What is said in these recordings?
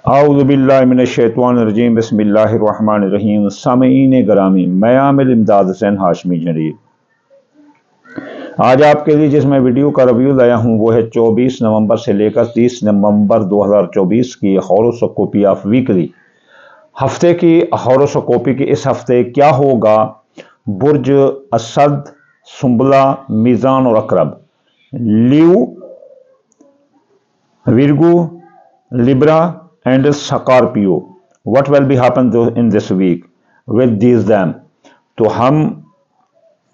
आऊज़ुबिल्लाहिमिनश्शैतानिर्रजीम बिस्मिल्लाहिर्रहमानिर्रहीम। सामईन ग्रामी, मैं आमिर इमदाद हुसैन हाशमी जरीब आज आपके लिए जिस मैं वीडियो का रिव्यू लाया हूँ वो है 24 नवंबर से लेकर 30 नवंबर 2024 की हॉरोस्कोपी ऑफ वीकली, हफ्ते की हॉरोस्कोपी की। इस हफ्ते क्या होगा बुर्ज असद, सुंबला, मीज़ान और अकरब, Leo, Virgo, Libra and Scorpio. What will be happen in this week with these them? तो हम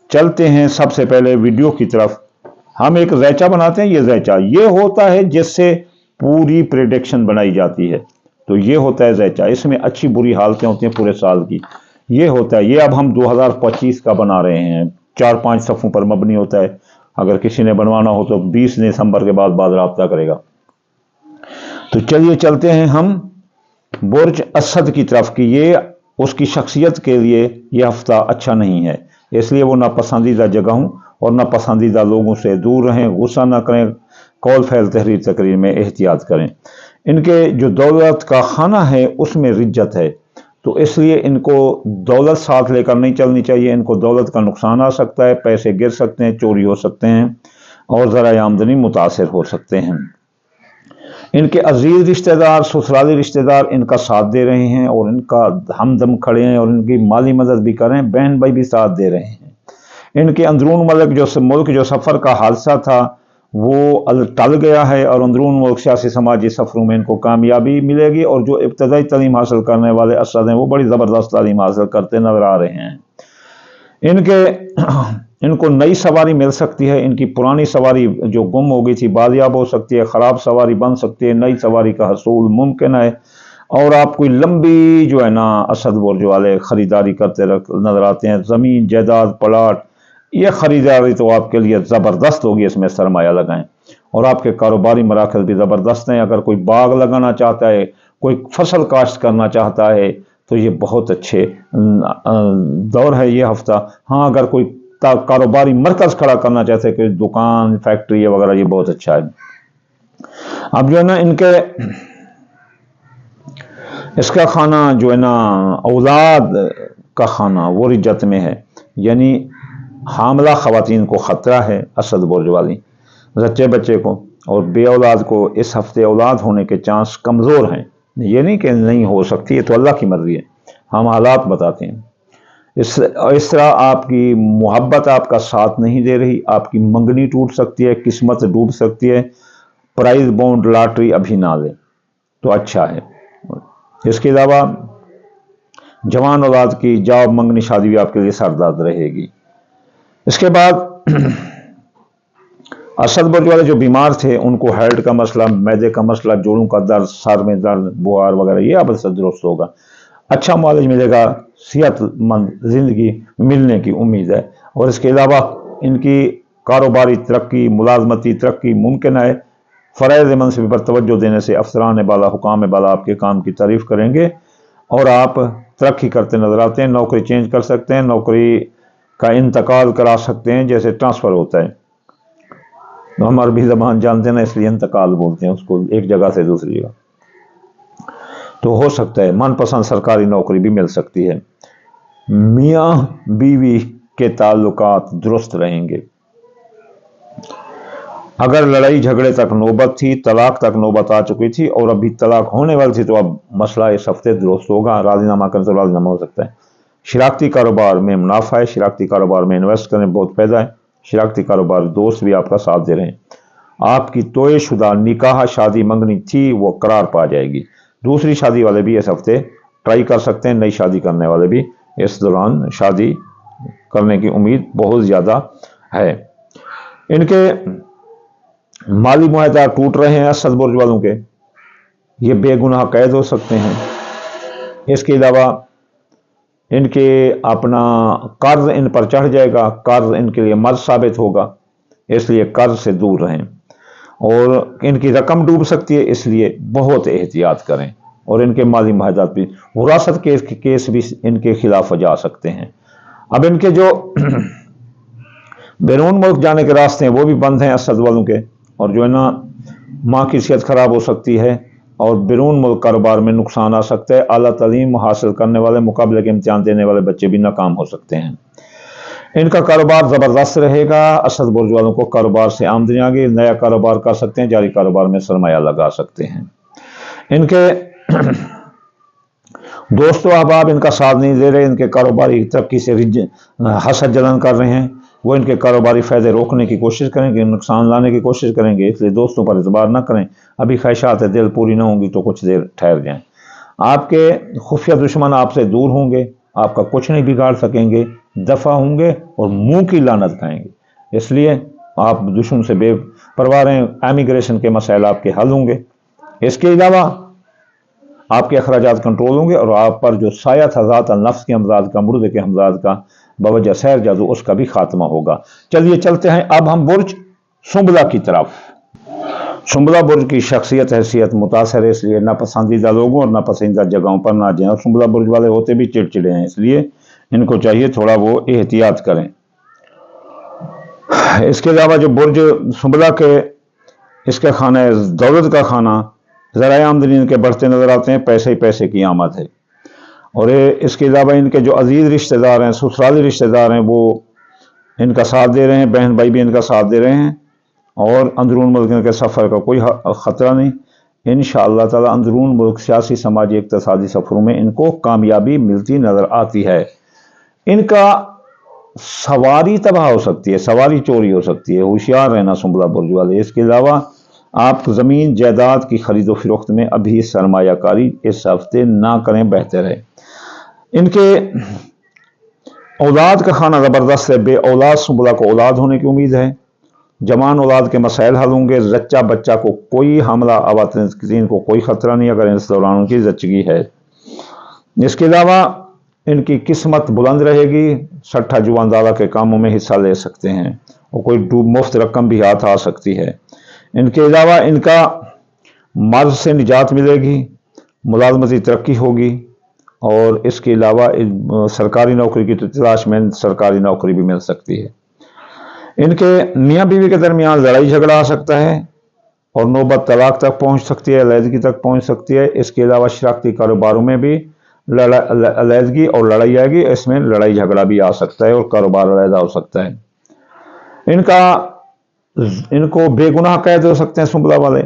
चलते हैं सबसे पहले वीडियो की तरफ। हम एक ज़ैचा बनाते हैं। ये ज़ैचा ये होता है जिससे पूरी प्रेडिक्शन बनाई जाती है। तो ये होता है ज़ैचा, इसमें अच्छी बुरी हालतें होती हैं पूरे साल की। ये होता है, ये अब हम 2025 का बना रहे हैं। 4-5 सफ़ों पर मबनी होता है। अगर किसी ने बनवाना हो तो 20 दिसंबर के बाद राब्ता करेगा। तो चलिए चलते हैं हम बुर्ज असद की तरफ की। ये उसकी शख्सियत के लिए यह हफ्ता अच्छा नहीं है, इसलिए वो नापसंदीदा जगहों और नापसंदीदा लोगों से दूर रहें, गुस्सा ना करें, कौल फैल तहरीर तकरीर में एहतियात करें। इनके जो दौलत का खाना है उसमें रिज्जत है, तो इसलिए इनको दौलत साथ लेकर नहीं चलनी चाहिए। इनको दौलत का नुकसान आ सकता है, पैसे गिर सकते हैं, चोरी हो सकते हैं और ज़रा आमदनी मुतासर हो सकते हैं। इनके अजीज रिश्तेदार, ससुराली रिश्तेदार इनका साथ दे रहे हैं और इनका हमदम खड़े हैं और इनकी माली मदद भी कर रहे हैं, बहन भाई भी साथ दे रहे हैं। इनके अंदरून मुल्क जो सफ़र का हादसा था वो टल गया है और अंदरून मुल्क सियासी समाजी सफ़रों में इनको कामयाबी मिलेगी। और जो इब्तदाई तालीम हासिल करने वाले असद हैं वो बड़ी ज़बरदस्त तालीम हासिल करते नजर आ रहे हैं। इनको नई सवारी मिल सकती है। इनकी पुरानी सवारी जो गुम हो गई थी बाजियाब हो सकती है, ख़राब सवारी बन सकती है, नई सवारी का हसूल मुमकिन है। और आप कोई लंबी जो है ना असद बुर्ज वाले ख़रीदारी करते नज़र आते हैं। ज़मीन, जायदाद, प्लाट, ये ख़रीदारी तो आपके लिए ज़बरदस्त होगी। इसमें सरमाया लगाएं और आपके कारोबारी मराकज़ भी ज़बरदस्त हैं। अगर कोई बाग लगाना चाहता है, कोई फसल काश्त करना चाहता है तो ये बहुत अच्छे दौर है ये हफ्ता। हाँ, अगर कोई कारोबारी मरकज़ खड़ा करना चाहते हैं, कोई दुकान, फैक्ट्री वगैरह, ये बहुत अच्छा है। अब जो है ना इनके इसका खाना जो है ना औलाद का खाना वो रिज्जत में है, यानी हामला ख़वातीन को ख़तरा है असद बुर्ज वाली बच्चे को, और बे औलाद को इस हफ्ते औलाद होने के चांस कमज़ोर हैं। ये नहीं कि नहीं हो सकती, ये तो अल्लाह की मर्ज़ी है, हम हालात बताते हैं। इस तरह आपकी मोहब्बत आपका साथ नहीं दे रही, आपकी मंगनी टूट सकती है, किस्मत डूब सकती है। प्राइज बॉन्ड लॉटरी अभी ना ले तो अच्छा है। इसके अलावा जवान औलाद की जॉब, मंगनी, शादी भी आपके लिए सरदर्द रहेगी। इसके बाद असद बुर्ज वाले जो बीमार थे उनको हेल्थ का मसला, मैदे का मसला, जोड़ों का दर्द, सर में दर्द, बुखार वगैरह, ये अब से दुरुस्त होगा। अच्छा मालिज मिलेगा, सेहतमंद ज़िंदगी मिलने की उम्मीद है। और इसके अलावा इनकी कारोबारी तरक्की, मुलाजमती तरक्की मुमकिन है। फ़राइज़ मनसिब पर तवज्जो देने से अफसरान बाला, हुकाम बाला आपके काम की तारीफ़ करेंगे और आप तरक्की करते नज़र आते हैं। नौकरी चेंज कर सकते हैं, नौकरी का इंतकाल करा सकते हैं, जैसे ट्रांसफ़र होता है। तो हम अरबी ज़बान जानते हैं ना, इसलिए इंतकाल बोलते हैं उसको, एक जगह से दूसरी जगह। तो हो सकता है मनपसंद सरकारी नौकरी भी मिल सकती है। मियाँ बीवी के ताल्लुकात दुरुस्त रहेंगे। अगर लड़ाई झगड़े तक नौबत थी, तलाक तक नौबत आ चुकी थी और अभी तलाक होने वाली थी, तो अब मसला इस हफ्ते दुरुस्त होगा। राजीनामा करें तो राजीनामा हो सकता है। शराकती कारोबार में मुनाफा है, शराकती कारोबार में इन्वेस्ट करें, बहुत फायदा है। शराकती कारोबार दोस्त भी आपका साथ दे रहे हैं। आपकी तोय शुदा निकाह शादी मंगनी थी वो करार पा जाएगी। दूसरी शादी वाले भी इस हफ्ते ट्राई कर सकते हैं। नई शादी करने वाले भी इस दौरान शादी करने की उम्मीद बहुत ज़्यादा है। इनके माली मुआहदा टूट रहे हैं असद बुर्ज वालों के, ये बेगुनाह कैद हो सकते हैं। इसके अलावा इनके अपना कर्ज इन पर चढ़ जाएगा, कर्ज इनके लिए मर्ज साबित होगा, इसलिए कर्ज से दूर रहें। और इनकी रकम डूब सकती है, इसलिए बहुत एहतियात करें। और इनके माली मुआहदात भी, विरासत केस भी इनके खिलाफ जा सकते हैं। अब इनके जो बैरून मुल्क जाने के रास्ते हैं वो भी बंद हैं असद वालों के। और जो है ना माँ की सेहत खराब हो सकती है اور بیرون ملک کاروبار میں نقصان آ سکتا ہے۔ اعلیٰ تعلیم حاصل کرنے والے، مقابلے کے امتحان دینے والے بچے بھی ناکام ہو سکتے ہیں۔ ان کا کاروبار زبردست رہے گا۔ اسد برج والوں کو کاروبار سے آمدنی آ گئی، نیا کاروبار کر سکتے ہیں، جاری کاروبار میں سرمایہ لگا سکتے ہیں۔ ان کے دوست و احباب ان کا ساتھ نہیں دے رہے، ان کے کاروباری ترقی سے حسد جلن کر رہے ہیں، وہ ان کے کاروباری فائدے روکنے کی کوشش کریں گے، نقصان لانے کی کوشش کریں گے، اس لیے دوستوں پر اعتبار نہ کریں۔ ابھی خواہشات دل پوری نہ ہوں گی تو کچھ دیر ٹھہر جائیں۔ آپ کے خفیہ دشمن آپ سے دور ہوں گے، آپ کا کچھ نہیں بگاڑ سکیں گے، دفع ہوں گے اور منہ کی لعنت کھائیں گے، اس لیے آپ دشمن سے بے پرواہ رہیں۔ امیگریشن کے مسائل آپ کے حل ہوں گے۔ اس کے علاوہ آپ کے اخراجات کنٹرول ہوں گے اور آپ پر جو سایہ تھا ذات النفس کے امراض کا، مردے کے امراض کا بوجہ سحر جادو، اس کا بھی خاتمہ ہوگا۔ چلیے چلتے ہیں اب ہم برج سنبلہ کی طرف۔ سنبلہ برج کی شخصیت حیثیت متاثر ہے، اس لیے ناپسندیدہ لوگوں اور ناپسندیدہ جگہوں پر نہ جائیں، اور سنبلہ برج والے ہوتے بھی چڑچڑے ہیں، اس لیے ان کو چاہیے تھوڑا وہ احتیاط کریں۔ اس کے علاوہ جو برج سنبلہ کے اس کا خانہ ہے دولت کا خانہ، ذرائع آمدنی ان کے بڑھتے نظر آتے ہیں، پیسے ہی پیسے کی آمد ہے۔ اور اس کے علاوہ ان کے جو عزیز رشتہ دار ہیں، سسرالی رشتہ دار ہیں، وہ ان کا ساتھ دے رہے ہیں، بہن بھائی بھی ان کا ساتھ دے رہے ہیں، اور اندرون ملک کے سفر کا کوئی خطرہ نہیں۔ انشاءاللہ تعالی اندرون ملک سیاسی، سماجی، اقتصادی سفروں میں ان کو کامیابی ملتی نظر آتی ہے۔ ان کا سواری تباہ ہو سکتی ہے، سواری چوری ہو سکتی ہے، ہوشیار رہنا سنبلہ برج والے۔ اس کے علاوہ آپ زمین جائیداد کی خرید و فروخت میں ابھی سرمایہ کاری اس ہفتے نہ کریں، بہتر ہے۔ ان کے اولاد کا خانہ زبردست ہے، بے اولاد سنبلہ کو اولاد ہونے کی امید ہے، جوان اولاد کے مسائل حل ہوں گے، زچہ بچہ کو کوئی حاملہ خواتین کو کوئی خطرہ نہیں اگر اس دوران ان کی زچگی ہے۔ اس کے علاوہ ان کی قسمت بلند رہے گی، سٹھا جواندارہ کے کاموں میں حصہ لے سکتے ہیں اور کوئی مفت رقم بھی ہاتھ آ سکتی ہے۔ ان کے علاوہ ان کا مرض سے نجات ملے گی، ملازمتی ترقی ہوگی، اور اس کے علاوہ سرکاری نوکری کی تلاش میں سرکاری نوکری بھی مل سکتی ہے۔ ان کے میاں بیوی کے درمیان لڑائی جھگڑا آ سکتا ہے اور نوبت طلاق تک پہنچ سکتی ہے، علیحدگی تک پہنچ سکتی ہے۔ اس کے علاوہ شراکتی کاروباروں میں بھی علیحدگی اور لڑائی آئے گی، اس میں لڑائی جھگڑا بھی آ سکتا ہے اور کاروبار علیحدہ ہو سکتا ہے۔ ان کو بے گناہ قید ہو سکتے ہیں سنبلہ والے،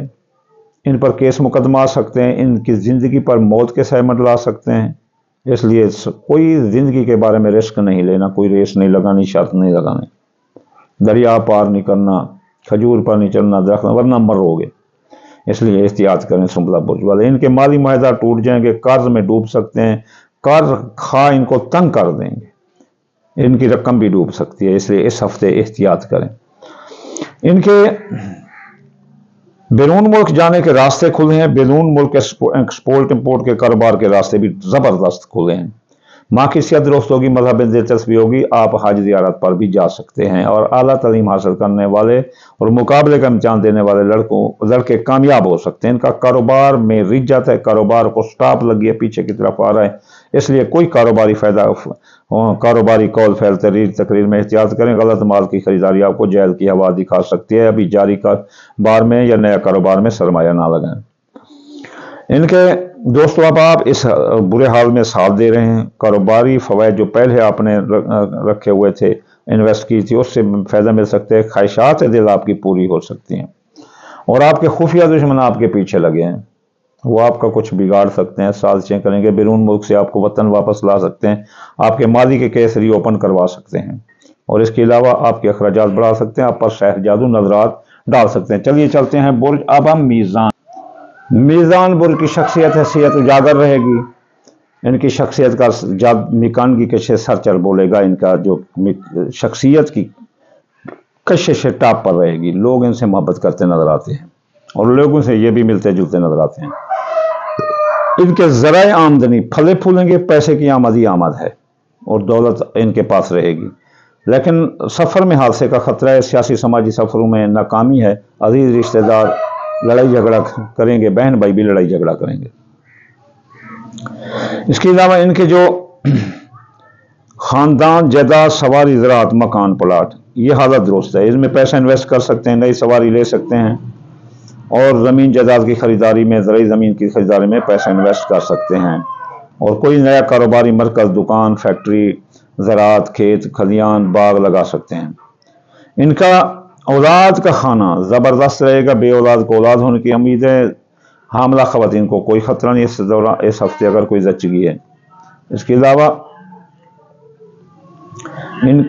ان پر کیس مقدمہ آ سکتے ہیں، ان کی زندگی پر موت کے سائے منڈلا سکتے ہیں، اس لیے کوئی زندگی کے بارے میں رسک نہیں لینا، کوئی ریس نہیں لگانی، شرط نہیں لگانی، دریا پار نہیں کرنا، کھجور پر نہیں چڑھنا درخت، ورنہ مرو گے، اس لیے احتیاط کریں سنبلہ برج والے۔ ان کے مالی معاہدہ ٹوٹ جائیں گے، قرض میں ڈوب سکتے ہیں، قرض خواہ ان کو تنگ کر دیں گے، ان کی رقم بھی ڈوب سکتی ہے، اس لیے اس ہفتے احتیاط کریں۔ ان کے بیرون ملک جانے کے راستے کھلے ہیں، بیرون ملک ایکسپورٹ امپورٹ کے کاروبار کے راستے بھی زبردست کھلے ہیں۔ ماں کی صحت درست ہوگی، مذہب میں دلچسپی ہوگی، آپ حج زیارت پر بھی جا سکتے ہیں، اور اعلیٰ تعلیم حاصل کرنے والے اور مقابلے کا امتحان دینے والے لڑکے کامیاب ہو سکتے ہیں۔ ان کا کاروبار میں رجت ہے، کاروبار کو سٹاپ لگی ہے، پیچھے کی طرف آ رہا ہے، اس لیے کوئی کاروباری قول فعل تقریر میں احتیاط کریں۔ غلط مال کی خریداری آپ کو جیل کی ہوا دکھا سکتی ہے، ابھی جاری کاروبار میں یا نیا کاروبار میں سرمایہ نہ لگائیں۔ ان کے دوست و احباب اس برے حال میں ساتھ دے رہے ہیں، کاروباری فوائد جو پہلے آپ نے رکھے ہوئے تھے، انویسٹ کی تھی، اس سے فائدہ مل سکتے ہیں، خواہشات دل آپ کی پوری ہو سکتی ہیں، اور آپ کے خفیہ دشمن آپ کے پیچھے لگے ہیں، وہ آپ کا کچھ بگاڑ سکتے ہیں، سازشیں کریں گے، بیرون ملک سے آپ کو وطن واپس لا سکتے ہیں، آپ کے ماضی کے کیس ری اوپن کروا سکتے ہیں، اور اس کے علاوہ آپ کے اخراجات بڑھا سکتے ہیں، آپ پر سحر جادو نظرات ڈال سکتے ہیں۔ چلیے چلتے ہیں برج اب ہم میزان برج کی شخصیت حیثیت اجاگر رہے گی، ان کی شخصیت کا مکانگی کشش سر چل بولے گا، ان کا جو شخصیت کی کشش ٹاپ پر رہے گی، لوگ ان سے محبت کرتے نظر آتے ہیں اور لوگوں سے یہ بھی ملتے جلتے نظر آتے ہیں۔ ان کے ذرائع آمدنی پھلے پھولیں گے، پیسے کی آمد ہی آمد ہے اور دولت ان کے پاس رہے گی، لیکن سفر میں حادثے کا خطرہ ہے، سیاسی سماجی سفروں میں ناکامی ہے، عزیز رشتہ دار لڑائی جھگڑا کریں گے، بہن بھائی بھی لڑائی جھگڑا کریں گے۔ اس کے علاوہ ان کے جو خاندان جائیداد سواری زراعت مکان پلاٹ، یہ حالت درست ہے، اس میں پیسہ انویسٹ کر سکتے ہیں، نئی سواری لے سکتے ہیں، اور ज़मीन जायदाद की ख़रीदारी में, ज़रूरी ज़मीन की ख़रीदारी में पैसा इन्वेस्ट कर सकते हैं और कोई नया कारोबारी मरकज़, दुकान, फैक्ट्री, ज़राअत, खेत खलियान, बाग लगा सकते हैं। इनका औलाद का खाना ज़बरदस्त रहेगा, बे औलाद को औलाद होने की उम्मीद है। हामला ख़वातीन को कोई ख़तरा नहीं इस दौरान, इस हफ्ते अगर कोई ज़च्चगी है। इसके अलावा इन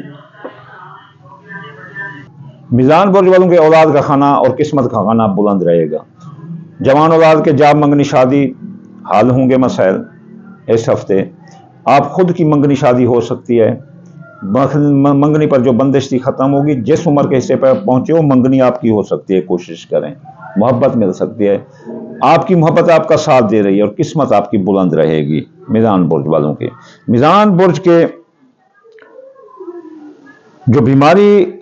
मीज़ान बुर्ज वालों के औलाद का खाना और किस्मत का खाना बुलंद रहेगा। जवान औलाद के जाब मंगनी शादी हल होंगे मसाइल इस हफ्ते। आप खुद की मंगनी शादी हो सकती है, मंगनी पर जो बंदिश थी ख़त्म होगी। जिस उम्र के हिस्से पर पहुंचे हो मंगनी आपकी हो सकती है, कोशिश करें, मोहब्बत मिल सकती है। आपकी मोहब्बत आपका साथ दे रही है और किस्मत आपकी बुलंद रहेगी। मीज़ान बुर्ज वालों के, मीज़ान बुर्ज के जो बीमारी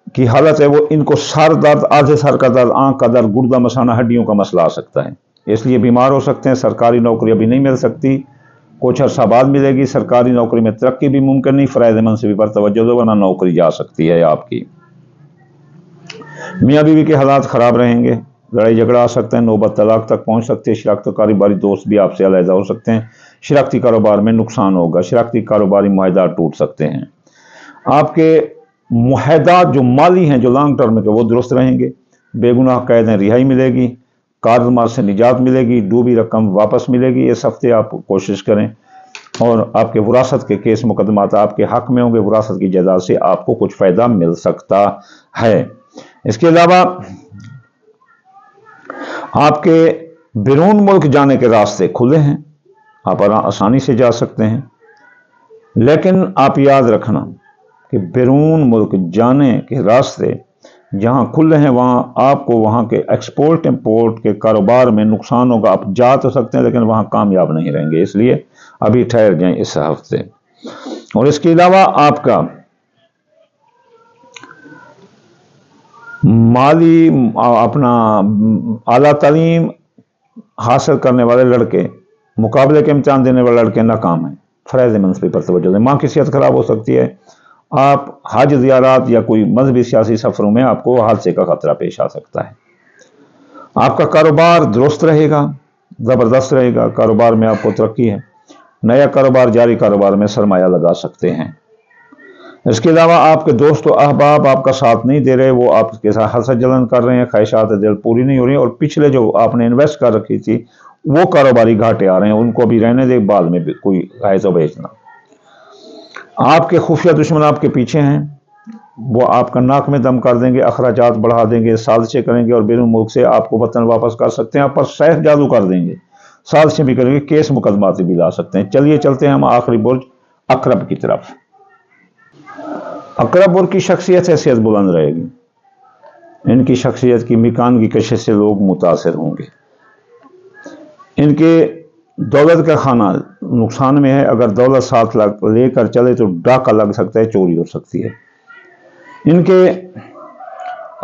की हालत है वो इनको सर दर्द, आधे सर का दर्द, आंख का दर्द, गुर्दा मसाना, हड्डियों का मसला आ सकता है, इसलिए बीमार हो सकते हैं। सरकारी नौकरी अभी नहीं मिल सकती, कुछ अरसा बाद मिलेगी। सरकारी नौकरी में तरक्की भी मुमकिन नहीं, फ़राइज़ मनसिबी पर तवज्जो दो वरना नौकरी जा सकती है आपकी। मियाँ बीवी के हालात ख़राब रहेंगे, लड़ाई झगड़ा आ सकते हैं, नौबत तलाक तक पहुँच सकते हैं। शराकत कारोबारी दोस्त भी आपसे अलहदा हो सकते हैं। शराकती कारोबार में नुकसान होगा, शराकती कारोबारी मुआहदा टूट सकते हैं। आपके मुआहदा जो माली हैं, जो लॉन्ग टर्म के, वो दुरुस्त रहेंगे। बेगुनाह कैद हैं, रिहाई मिलेगी, कर्ज माल से निजात मिलेगी, डूबी रकम वापस मिलेगी। इस हफ्ते आप कोशिश करें और आपके विरासत के केस मुकदमात आपके हक में होंगे, विरासत की जायदाद से आपको कुछ फ़ायदा मिल सकता है। इसके अलावा आपके बैरून मुल्क जाने के रास्ते खुले हैं, आप आसानी से जा सकते हैं। लेकिन आप याद रखना कि बैरून मुल्क जाने के रास्ते जहाँ खुले हैं वहाँ आपको वहाँ के एक्सपोर्ट इंपोर्ट के कारोबार में नुकसान होगा। आप जा तो सकते हैं लेकिन वहाँ कामयाब नहीं रहेंगे, इसलिए अभी ठहर जाएं इस हफ्ते। और इसके अलावा आपका माली अपना आला तालीम हासिल करने वाले लड़के, मुकाबले के इम्तिहान देने वाले लड़के नाकाम हैं, फ़राइज़ मनसिबी पर तवज्जो दें। माँ की सेहत खराब हो सकती है। आप हज ज़ियारत या कोई मजहबी सियासी सफ़रों में आपको हादसे का खतरा पेश आ सकता है। आपका कारोबार दुरुस्त रहेगा, ज़बरदस्त रहेगा, कारोबार में आपको तरक्की है। नया कारोबार, जारी कारोबार में सरमाया लगा सकते हैं। इसके अलावा आपके दोस्त व अहबाब आपका साथ नहीं दे रहे, वो आपके साथ हसद जलन कर रहे हैं, ख्वाहिशात दिल पूरी नहीं हो रही, और पिछले जो आपने इन्वेस्ट कर रखी थी वो कारोबारी घाटे आ रहे हैं, उनको भी रहने दे, बाद में भी कोई है तो बेचना। आपके खुफिया दुश्मन आपके पीछे हैं, वो आपका नाक में दम कर देंगे, अखराजात बढ़ा देंगे, साजिशें करेंगे और बैरून मुल्क से आपको वतन वापस कर सकते हैं। आप पर सैफ जादू कर देंगे, साजिशें भी करेंगे, केस मुकदमात भी ला सकते हैं। चलिए चलते हैं हम आखिरी बुर्ज अकरब की तरफ। अकरब बुर्ज की शख्सियत हैसियत बुलंद रहेगी। इनकी शख्सियत की मिकान की कशिश से लोग मुतासिर होंगे। इनके दौलत का खाना नुकसान में है, अगर दौलत साथ लेकर चले तो डाका लग सकता है, चोरी हो सकती है। इनके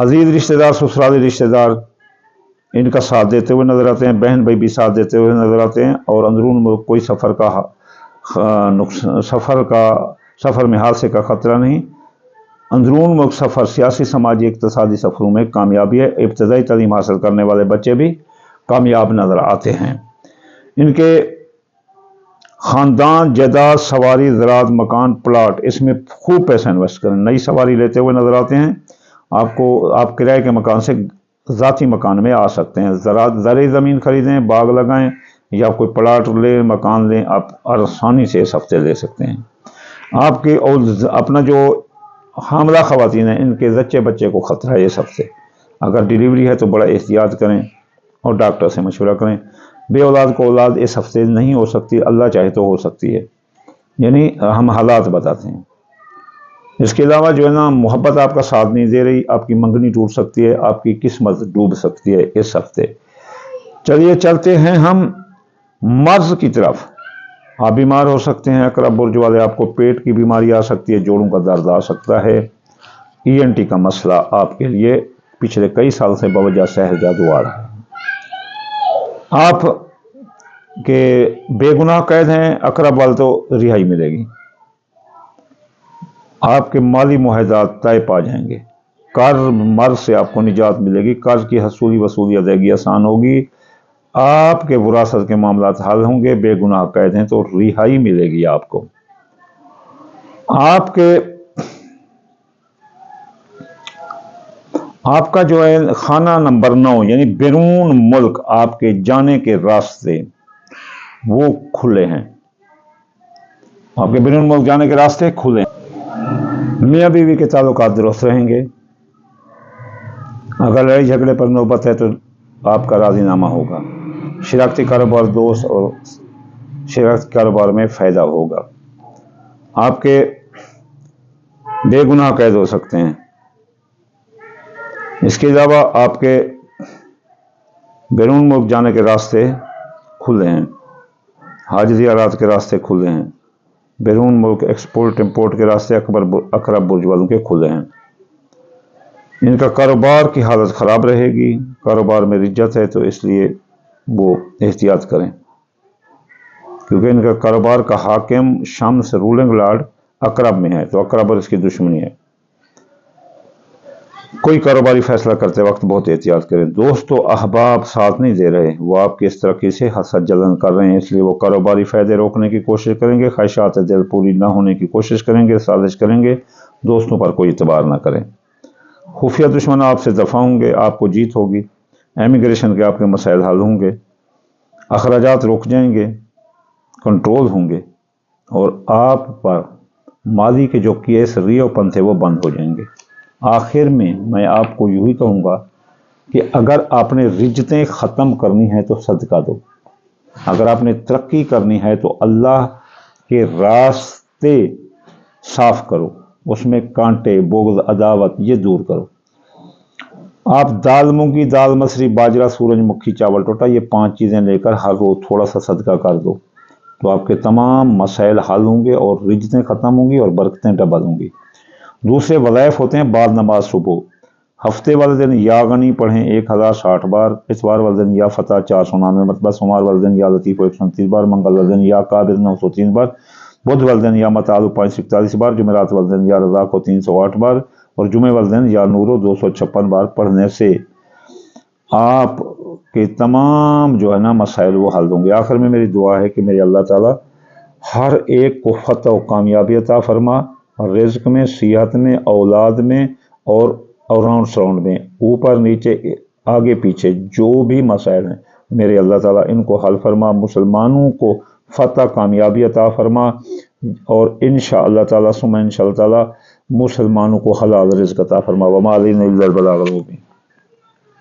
अजीज रिश्तेदार, ससुराली रिश्तेदार इनका साथ देते हुए नजर आते हैं, बहन भाई भी साथ देते हुए नजर आते हैं। और अंदरून मुल्क कोई सफ़र में हादसे का खतरा नहीं। अंदरून मुल्क सफ़र सियासी, समाजी, इक़्तिसादी सफ़रों में कामयाबी है। इब्तदाई तालीम हासिल करने वाले बच्चे भी कामयाब नजर आते हैं। इनके ख़ानदान, जायदाद, सवारी, ज़राअत, मकान, प्लाट, इसमें खूब पैसा इन्वेस्ट करें। नई सवारी लेते हुए नजर आते हैं। आप किराए के मकान से ज़ाती मकान में आ सकते हैं। ज़रूरी ज़मीन खरीदें, बाग लगाएं या कोई प्लाट लें, मकान लें, आप आसानी से इस हफ्ते ले सकते हैं। आपके और अपना जो हामला ख़वातीन हैं, इनके ज़च्चे बच्चे को ख़तरा है इस हफ्ते। अगर डिलीवरी है तो बड़ा एहतियात करें और डॉक्टर से मशवरा करें। बे औलाद को औलाद इस हफ्ते नहीं हो सकती, अल्लाह चाहे तो हो सकती है, यानी हम हालात बताते हैं। इसके अलावा जो है ना, मोहब्बत आपका साथ नहीं दे रही, आपकी मंगनी टूट सकती है, आपकी किस्मत डूब सकती है इस हफ्ते। चलिए चलते हैं हम मर्ज की तरफ। आप बीमार हो सकते हैं अकरब बुर्ज वाले, आपको पेट की बीमारी आ सकती है, जोड़ों का दर्द आ सकता है, ENT का मसला आपके लिए पिछले कई साल से बवजह सहर जादू आ रहा है। आप के बेगुनाह कैद हैं, अकरब वाले तो रिहाई मिलेगी। आपके माली मुआहदात तय पा जाएंगे, قرض مرض سے آپ کو نجات ملے گی، قرض کی حصولی وصولی ادائیگی آسان ہوگی، آپ کے وراثت کے معاملات حل ہوں گے، بے گناہ قید ہیں تو رہائی ملے گی آپ کو۔ آپ کا جو ہے خانہ نمبر 9 یعنی بیرون ملک آپ کے جانے کے راستے وہ کھلے ہیں، آپ کے بیرون ملک جانے کے راستے کھلے ہیں۔ میاں بیوی کے تعلقات درست رہیں گے، اگر لڑائی جھگڑے پر نوبت ہے تو آپ کا راضی نامہ ہوگا، شراکتی کاروبار دوست اور شراکتی کاروبار میں فائدہ ہوگا، آپ کے بے گناہ قید ہو سکتے ہیں۔ اس کے علاوہ آپ کے بیرون ملک جانے کے راستے کھلے ہیں، حاج زیارات کے راستے کھلے ہیں، بیرون ملک ایکسپورٹ امپورٹ کے راستے اقرب برج والوں کے کھلے ہیں۔ ان کا کاروبار کی حالت خراب رہے گی، کاروبار میں رجت ہے تو اس لیے وہ احتیاط کریں، کیونکہ ان کا کاروبار کا حاکم شمس رولنگ لارڈ اقرب میں ہے تو اقرب اور اس کی دشمنی ہے۔ کوئی کاروباری فیصلہ کرتے وقت بہت احتیاط کریں۔ دوست و احباب ساتھ نہیں دے رہے، وہ آپ کی اس ترقی سے حسد جلن کر رہے ہیں، اس لیے وہ کاروباری فائدے روکنے کی کوشش کریں گے، خواہشات دل پوری نہ ہونے کی کوشش کریں گے، سازش کریں گے، دوستوں پر کوئی اعتبار نہ کریں۔ خفیہ دشمن آپ سے دفاع ہوں گے، آپ کو جیت ہوگی، امیگریشن کے آپ کے مسائل حل ہوں گے، اخراجات رک جائیں گے، کنٹرول ہوں گے، اور آپ پر ماضی کے جو کیس ریو پن تھے وہ بند ہو جائیں گے۔ آخر میں آپ کو یوں ہی کہوں گا کہ اگر آپ نے رجتیں ختم کرنی ہے تو صدقہ دو، اگر آپ نے ترقی کرنی ہے تو اللہ کے راستے صاف کرو، اس میں کانٹے بغض عداوت یہ دور کرو۔ آپ دال مونگی دال مسری باجرہ سورج مکھی چاول ٹوٹا یہ 5 چیزیں لے کر ہر روز تھوڑا سا صدقہ کر دو تو آپ کے تمام مسائل حل ہوں گے اور رجتیں ختم ہوں گی اور برکتیں ڈبل ہوں گی۔ دوسرے وظائف ہوتے ہیں بعد نماز صبح، ہفتے والے دن یا غنی پڑھیں 1060 بار، اتوار والے دن یا فتح 499 مرتبہ، سوموار والے دن یا لطیف 129 بار، منگل والے دن یا قابل 903 بار، بدھ والے دن یا مطالب 541 بار، جمعرات والے دن یا رضا کو 308 بار اور جمعے والے دن یا نورو 256 بار پڑھنے سے آپ کے تمام جو ہے نا مسائل وہ حل ہوں گے۔ آخر میں میری دعا ہے کہ میرے اللہ تعالیٰ ہر ایک کو فتح و کامیابی عطا فرما، رزق میں، صحت میں، اولاد میں اور اراؤنڈ سراؤنڈ میں، اوپر نیچے آگے پیچھے جو بھی مسائل ہیں میرے اللہ تعالیٰ ان کو حل فرما، مسلمانوں کو فتح کامیابی عطا فرما، اور انشاءاللہ تعالیٰ ثم انشاءاللہ تعالیٰ مسلمانوں کو حلال رزق عطا فرما۔ وما علینا الا البلاغ المبین۔